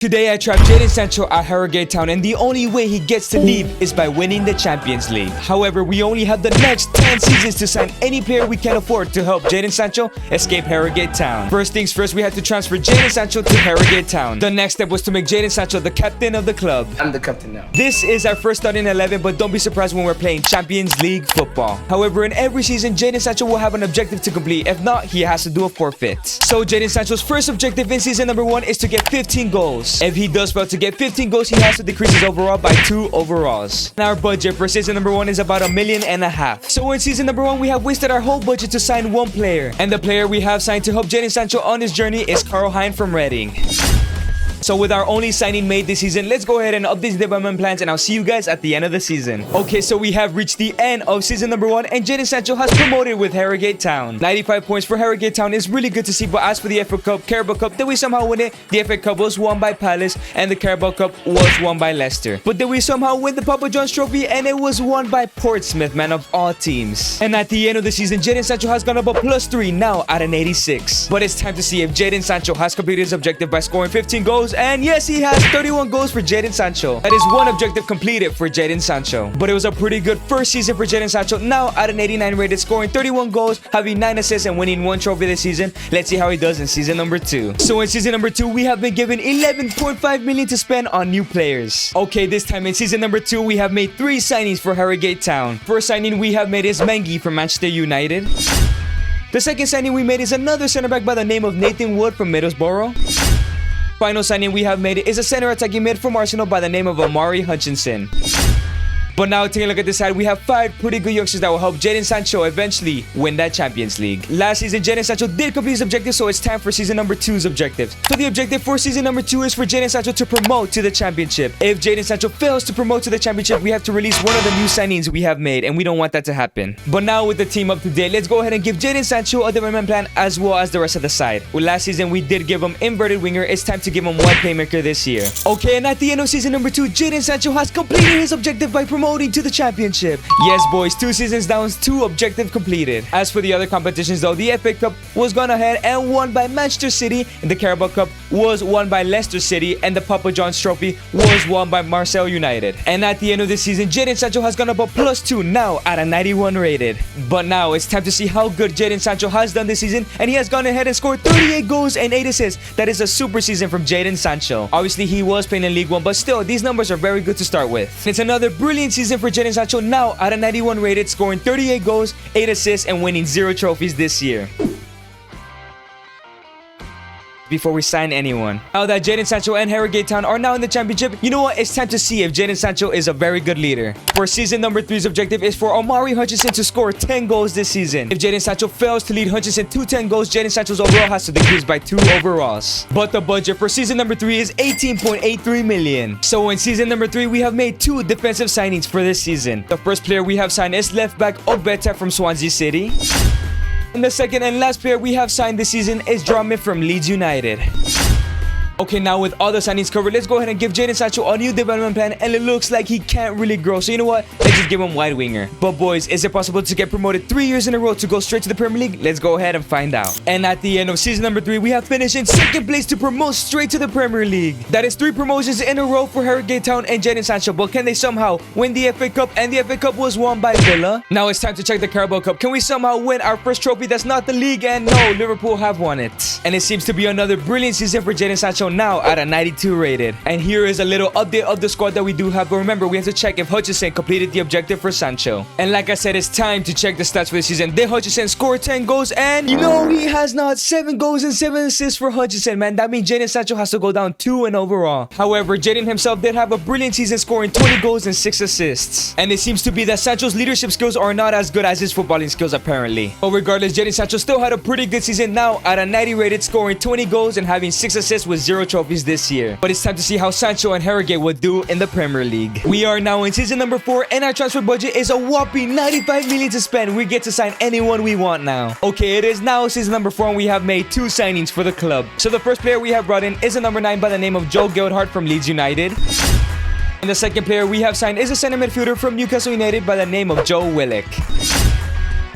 Today I trapped Jadon Sancho at Harrogate Town, and the only way he gets to leave is by winning the Champions League. However, we only have the next 10 seasons to sign any player we can afford to help Jadon Sancho escape Harrogate Town. First things first, we had to transfer Jadon Sancho to Harrogate Town. The next step was to make Jadon Sancho the captain of the club. I'm the captain now. This is our first starting 11, but don't be surprised when we're playing Champions League football. However, in every season, Jadon Sancho will have an objective to complete. If not, he has to do a forfeit. So Jadon Sancho's first objective in season number 1 is to get 15 goals. If he does fail to get 15 goals, he has to decrease his overall by 2 overalls. And our budget for season number 1 is about $1.5 million. So in season number 1, we have wasted our whole budget to sign one player. And the player we have signed to help Jadon Sancho on his journey is Carl Hein from Reading. So with our only signing made this season, let's go ahead and update the development plans, and I'll see you guys at the end of the season. Okay, so we have reached the end of season number 1, and Jadon Sancho has promoted with Harrogate Town. 95 points for Harrogate Town is really good to see, but as for the FA Cup, Carabao Cup, did we somehow win it? The FA Cup was won by Palace, and the Carabao Cup was won by Leicester. But did we somehow win the Papa John's Trophy? And it was won by Portsmouth, man, of all teams. And at the end of the season, Jadon Sancho has gone up a +3, now at an 86. But it's time to see if Jadon Sancho has completed his objective by scoring 15 goals, and yes, he has 31 goals for Jadon Sancho. That is one objective completed for Jadon Sancho. But it was a pretty good first season for Jadon Sancho, now at an 89 rated, scoring 31 goals, having 9 assists, and winning 1 trophy this season. Let's see how he does in season number 2. So in season number 2, we have been given 11.5 million to spend on new players. Okay, this time in season number 2, we have made 3 signings for Harrogate Town. First signing we have made is MENAGE from Manchester United. The second signing we made is another center back by the name of Nathan Wood from Middlesbrough. Final signing we have made is a center attacking mid from Arsenal by the name of Omari Hutchinson. But now, taking a look at this side, we have 5 pretty good youngsters that will help Jadon Sancho eventually win that Champions League. Last season, Jadon Sancho did complete his objective, so it's time for season number 2's objectives. So the objective for season number 2 is for Jadon Sancho to promote to the championship. If Jadon Sancho fails to promote to the championship, we have to release one of the new signings we have made, and we don't want that to happen. But now with the team up to date, let's go ahead and give Jadon Sancho a development plan as well as the rest of the side. Well, last season, we did give him inverted winger. It's time to give him wide playmaker this year. Okay, and at the end of season number 2, Jadon Sancho has completed his objective by promoting to the championship. Yes, boys, 2 seasons down, 2 objective completed. As for the other competitions though, the FA Cup was gone ahead and won by Manchester City, and the Carabao Cup was won by Leicester City, and the Papa John's Trophy was won by Marseille United. And at the end of this season, Jadon Sancho has gone up a +2, now at a 91 rated. But now it's time to see how good Jadon Sancho has done this season, and he has gone ahead and scored 38 goals and 8 assists. That is a super season from Jadon Sancho. Obviously, he was playing in League 1, but still, these numbers are very good to start with. It's another brilliant season for Jadon Sancho, now at a 91 rated, scoring 38 goals, 8 assists, and winning 0 trophies this year. Before we sign anyone. Now that Jadon Sancho and Harrogate Town are now in the championship, you know what? It's time to see if Jadon Sancho is a very good leader. For season number 3's objective is for Omari Hutchinson to score 10 goals this season. If Jadon Sancho fails to lead Hutchinson to 10 goals, Jadon Sancho's overall has to decrease by 2 overalls. But the budget for season number 3 is 18.83 million. So in season number 3, we have made 2 defensive signings for this season. The first player we have signed is left back Ogbeta from Swansea City. And the second and last player we have signed this season is Drummond from Leeds United. Okay, now with all the signings covered, let's go ahead and give Jadon Sancho a new development plan, and it looks like he can't really grow. So you know what? Let's just give him wide winger. But boys, is it possible to get promoted 3 years in a row to go straight to the Premier League? Let's go ahead and find out. And at the end of season number 3, we have finished in 2nd place to promote straight to the Premier League. That is 3 promotions in a row for Harrogate Town and Jadon Sancho. But can they somehow win the FA Cup? And the FA Cup was won by Villa. Now it's time to check the Carabao Cup. Can we somehow win our first trophy that's not the league? And no, Liverpool have won it. And it seems to be another brilliant season for Jadon Sancho, now at a 92 rated. And here is a little update of the squad that we do have. But remember, we have to check if Hutchinson completed the objective for Sancho. And like I said, it's time to check the stats for the season. Did Hutchinson score 10 goals? And you know, he has not. 7 goals and 7 assists for Hutchinson, man. That means Jadon Sancho has to go down 2 in overall. However, Jadon himself did have a brilliant season, scoring 20 goals and 6 assists. And it seems to be that Sancho's leadership skills are not as good as his footballing skills, apparently. But regardless, Jadon Sancho still had a pretty good season, now at a 90 rated, scoring 20 goals and having 6 assists with 0 trophies this year. But it's time to see how Sancho and Harrogate would do in the Premier League. We are now in season number 4, and our transfer budget is a whopping 95 million to spend. We get to sign anyone we want now. Okay, it is now season number 4, and we have made 2 signings for the club. So the first player we have brought in is a number 9 by the name of Joe Gildhart from Leeds United. And the second player we have signed is a center midfielder from Newcastle United by the name of Joe Willock.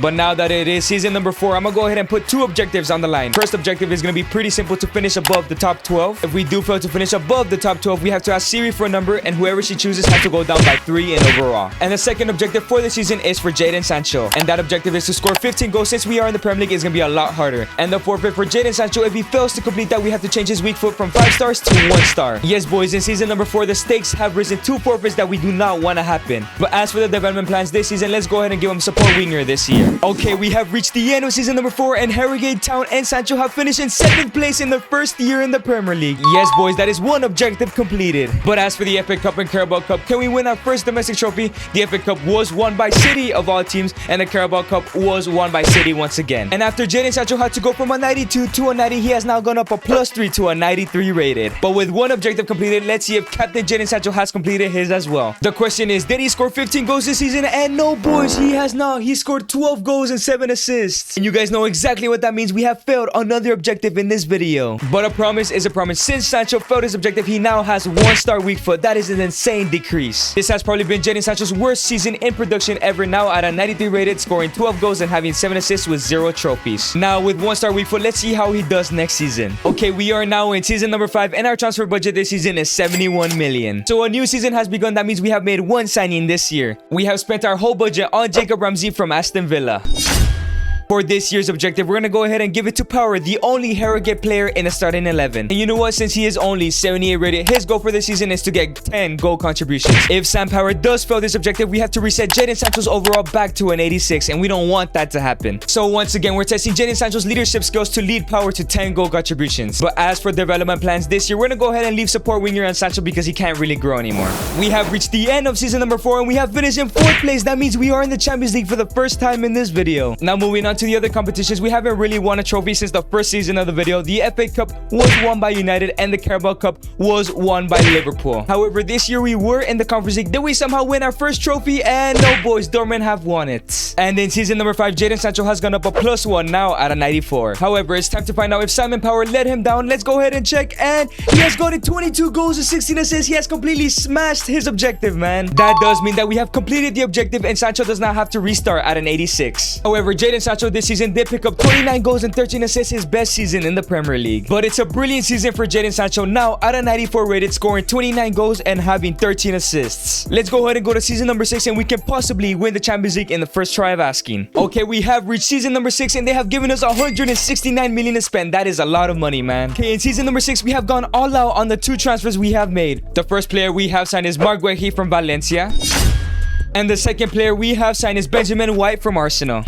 But now that it is season number 4, I'm gonna go ahead and put 2 objectives on the line. First objective is gonna be pretty simple, to finish above the top 12. If we do fail to finish above the top 12, we have to ask Siri for a number, and whoever she chooses has to go down by 3 in overall. And the second objective for the season is for Jadon Sancho, and that objective is to score 15 goals. Since we are in the Premier League, it's gonna be a lot harder. And the forfeit for Jadon Sancho, if he fails to complete that, we have to change his weak foot from 5 stars to 1 star. Yes, boys, in season number 4, the stakes have risen. 2 forfeits that we do not want to happen. But as for the development plans this season, let's go ahead and give him support winger this year. Okay, we have reached the end of season number 4, and Harrogate Town and Sancho have finished in 2nd place in their first year in the Premier League. Yes, boys, that is 1 objective completed. But as for the FA Cup and Carabao Cup, can we win our first domestic trophy? The FA Cup was won by City of all teams, and the Carabao Cup was won by City once again. And after Jadon Sancho had to go from a 92 to a 90, he has now gone up a +3 to a 93 rated. But with 1 objective completed, let's see if Captain Jadon Sancho has completed his as well. The question is, did he score 15 goals this season? And no, boys, he has not. He scored 12 goals and 7 assists. And you guys know exactly what that means. We have failed another objective in this video. But a promise is a promise. Since Sancho failed his objective, he now has 1 star weak foot. That is an insane decrease. This has probably been Jadon Sancho's worst season in production ever, now at a 93 rated, scoring 12 goals and having 7 assists with 0 trophies. Now with 1 star weak foot, let's see how he does next season. Okay, we are now in season number 5, and our transfer budget this season is 71 million. So a new season has begun. That means we have made 1 signing this year. We have spent our whole budget on Jacob Ramsey from Aston Villa. For this year's objective, we're going to go ahead and give it to Power, the only Harrogate player in the starting 11. And you know what? Since he is only 78 rated, his goal for this season is to get 10 goal contributions. If Sam Power does fail this objective, we have to reset Jadon Sancho's overall back to an 86, and we don't want that to happen. So once again, we're testing Jadon Sancho's leadership skills to lead Power to 10 goal contributions. But as for development plans this year, we're going to go ahead and leave support winger on Sancho because he can't really grow anymore. We have reached the end of season number 4, and we have finished in 4th place. That means we are in the Champions League for the first time in this video. Now moving on to the other competitions, we haven't really won a trophy since the first season of the video. The FA Cup was won by United, and the Carabao Cup was won by Liverpool. However, this year we were in the Conference League. Did we somehow win our first trophy? And no, boys, Dortmund have won it. And in season number 5, Jadon Sancho has gone up a +1, now at a 94. However, it's time to find out if Simon Power let him down. Let's go ahead and check, and he has gotten 22 goals and 16 assists. He has completely smashed his objective, man. That does mean that we have completed the objective, and Sancho does not have to restart at an 86. However, Jadon Sancho this season did pick up 29 goals and 13 assists, his best season in the Premier League. But it's a brilliant season for Jadon Sancho, now at a 94 rated, scoring 29 goals and having 13 assists. Let's go ahead and go to season number 6, and we can possibly win the Champions League in the first try of asking. Okay, we have reached season number 6, and they have given us 169 million to spend. That is a lot of money, man. Okay, in season number 6, we have gone all out on the 2 transfers we have made. The first player we have signed is Marc Guehi from Valencia, and the second player we have signed is Benjamin White from Arsenal.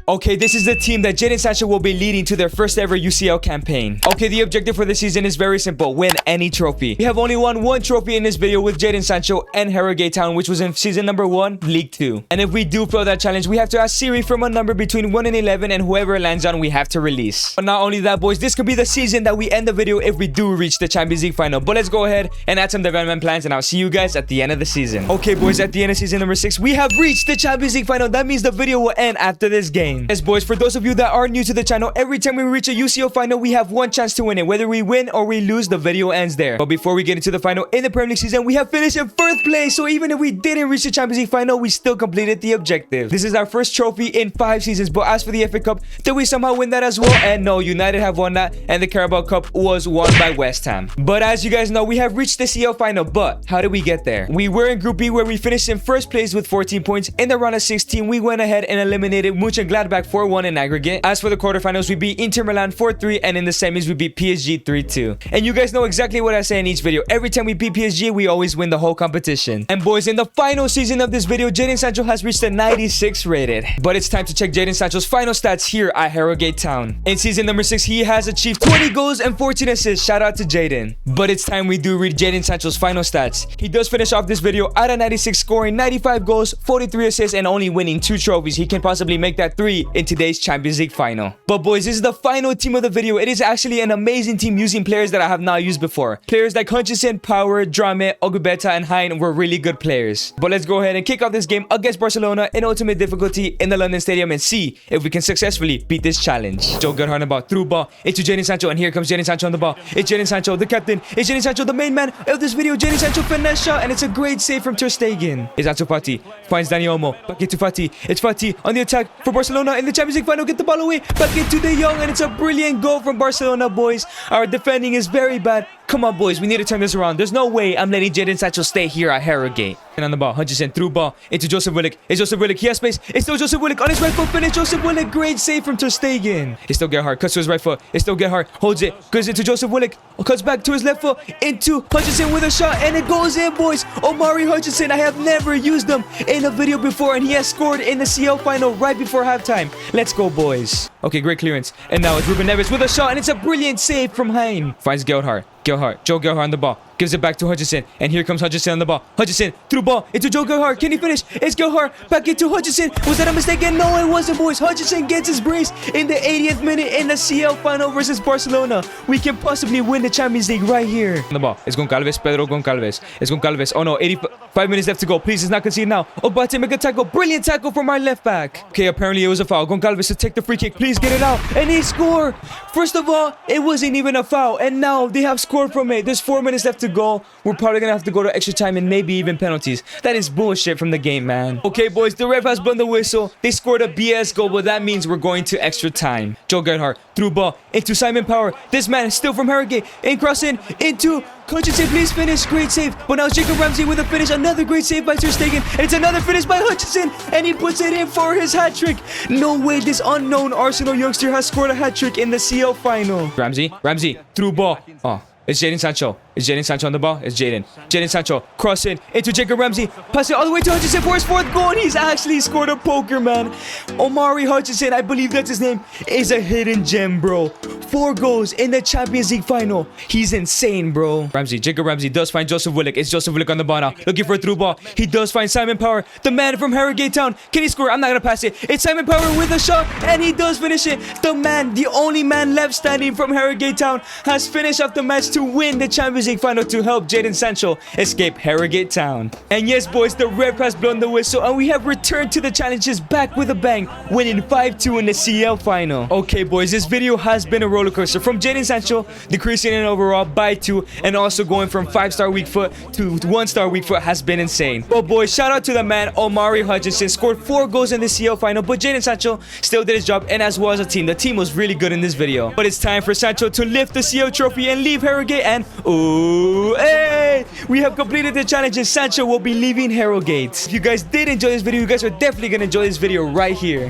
Okay, this is the team that Jadon Sancho will be leading to their first ever UCL campaign. Okay, the objective for this season is very simple. Win any trophy. We have only won 1 trophy in this video with Jadon Sancho and Harrogate Town, which was in season number 1, League 2. And if we do fail that challenge, we have to ask Siri from a number between 1 and 11, and whoever lands on, we have to release. But not only that, boys, this could be the season that we end the video if we do reach the Champions League final. But let's go ahead and add some development plans, and I'll see you guys at the end of the season. Okay, boys, at the end of season number 6, we have reached the Champions League final. That means the video will end after this game. Yes, boys, for those of you that are new to the channel, every time we reach a UCL final, we have 1 chance to win it. Whether we win or we lose, the video ends there. But before we get into the final in the Premier League season, we have finished in 4th place. So even if we didn't reach the Champions League final, we still completed the objective. This is our first trophy in 5 seasons. But as for the FA Cup, did we somehow win that as well? And no, United have won that, and the Carabao Cup was won by West Ham. But as you guys know, we have reached the CL final. But how did we get there? We were in Group B, where we finished in 1st place with 14 points. In the round of 16, we went ahead and eliminated Mönchengladbach 4-1 in aggregate. As for the quarterfinals, we beat Inter Milan 4-3, and in the semis, we beat PSG 3-2. And you guys know exactly what I say in each video. Every time we beat PSG, we always win the whole competition. And boys, in the final season of this video, Jadon Sancho has reached a 96 rated. But it's time to check Jadon Sancho's final stats here at Harrogate Town. In season number 6, he has achieved 20 goals and 14 assists. Shout out to Jadon. But it's time we do read Jadon Sancho's final stats. He does finish off this video at a 96, scoring 95 goals, 43 assists, and only winning 2 trophies. He can possibly make that 3 3 in today's Champions League final. But boys, this is the final team of the video. It is actually an amazing team using players that I have not used before. Players like Hutchinson, Power, Drame, Ogubeta, and Hein were really good players. But let's go ahead and kick off this game against Barcelona in ultimate difficulty in the London Stadium and see if we can successfully beat this challenge. Joe Goodhart on the ball, through ball into Jadon Sancho, and here comes Jadon Sancho on the ball. It's Jadon Sancho, the captain. It's Jadon Sancho, the main man of this video. Jadon Sancho finesse shot, and it's a great save from Ter Stegen. It's Ansu Fati, finds Dani Olmo, back into Fati. It's Fati on the attack for Barcelona in the Champions League final. Get the ball away, back into De Jong, and it's a brilliant goal from Barcelona, boys. Our defending is very bad. Come on, boys, we need to turn this around. There's no way I'm letting Jadon Sancho stay here at Harrogate. And on the ball, Hutchinson through ball into Joseph Willock. It's Joseph Willock. He has space. It's still Joseph Willock on his right foot. Finish Joseph Willock. Great save from Ter Stegen. It's still Gerhardt. Cuts to his right foot. It's still Gerhardt. Holds it. Goes into Joseph Willock. Cuts back to his left foot. Into Hutchinson with a shot. And it goes in, boys. Omari Hutchinson. I have never used him in a video before. And he has scored in the CL final right before halftime. Let's go, boys. Okay, great clearance. And now it's Ruben Neves with a shot. And it's a brilliant save from Hein. Finds Gerhardt. Joe Gerhardt on the ball. Gives it back to Hutchinson. And here comes Hutchinson on the ball. Hutchinson through ball into Joe Gerhardt. Can he finish? It's Gerhardt back into Hutchinson. Was that a mistake? And no, it wasn't, boys. Hutchinson gets his brace in the 80th minute in the CL final versus Barcelona. We can possibly win the Champions League right here. On the ball. It's Goncalves. Pedro Goncalves. It's Goncalves. Oh no, 85 minutes left to go. Please, it's not conceded now. Obate make a tackle. Brilliant tackle from our left back. Okay, apparently it was a foul. Goncalves to take the free kick. Please get it out. And he scored. First of all, it wasn't even a foul. And now they have scored from it. There's 4 minutes left to go. We're probably gonna have to go to extra time and maybe even penalties. That is bullshit from the game, man. Okay, boys, the ref has blown the whistle. They scored a BS goal, but that means we're going to extra time. Joe Gerhardt through ball into Simon Power. This man is still from Harrogate. In crossing into Hutchinson. Please finish. Great save. But now it's Jacob Ramsey with a finish. Another great save by Ter Stegen. And it's another finish by Hutchinson. And he puts it in for his hat trick. No way this unknown Arsenal youngster has scored a hat trick in the CL final. Ramsey through ball. Oh. It's Jadon Sancho. It's Jadon Sancho on the ball. It's Jadon Sancho crossing into Jacob Ramsey. Pass it all the way to Hutchinson for his 4th goal. And he's actually scored a poker, man. Omari Hutchinson, I believe that's his name, is a hidden gem, bro. 4 goals in the Champions League final. He's insane, bro. Jacob Ramsey does find Joseph Willock. It's Joseph Willock on the ball now. Looking for a through ball. He does find Simon Power, the man from Harrogate Town. Can he score? I'm not going to pass it. It's Simon Power with a shot. And he does finish it. The man, the only man left standing from Harrogate Town, has finished off the match to win the Champions League final to help Jadon Sancho escape Harrogate Town. And yes, boys, the ref has blown the whistle and we have returned to the challenges back with a bang, winning 5-2 in the CL final. Okay, boys, this video has been a roller coaster from Jadon Sancho decreasing in overall by 2 and also going from 5-star weak foot to 1-star weak foot has been insane. But boys, shout out to the man Omari Hutchinson, scored 4 goals in the CL final, but Jadon Sancho still did his job, and as well as a team. The team was really good in this video. But it's time for Sancho to lift the CL trophy and leave Harrogate, and ooh, hey, we have completed the challenge and Sancho will be leaving Harrogate. If you guys did enjoy this video, you guys are definitely gonna enjoy this video right here.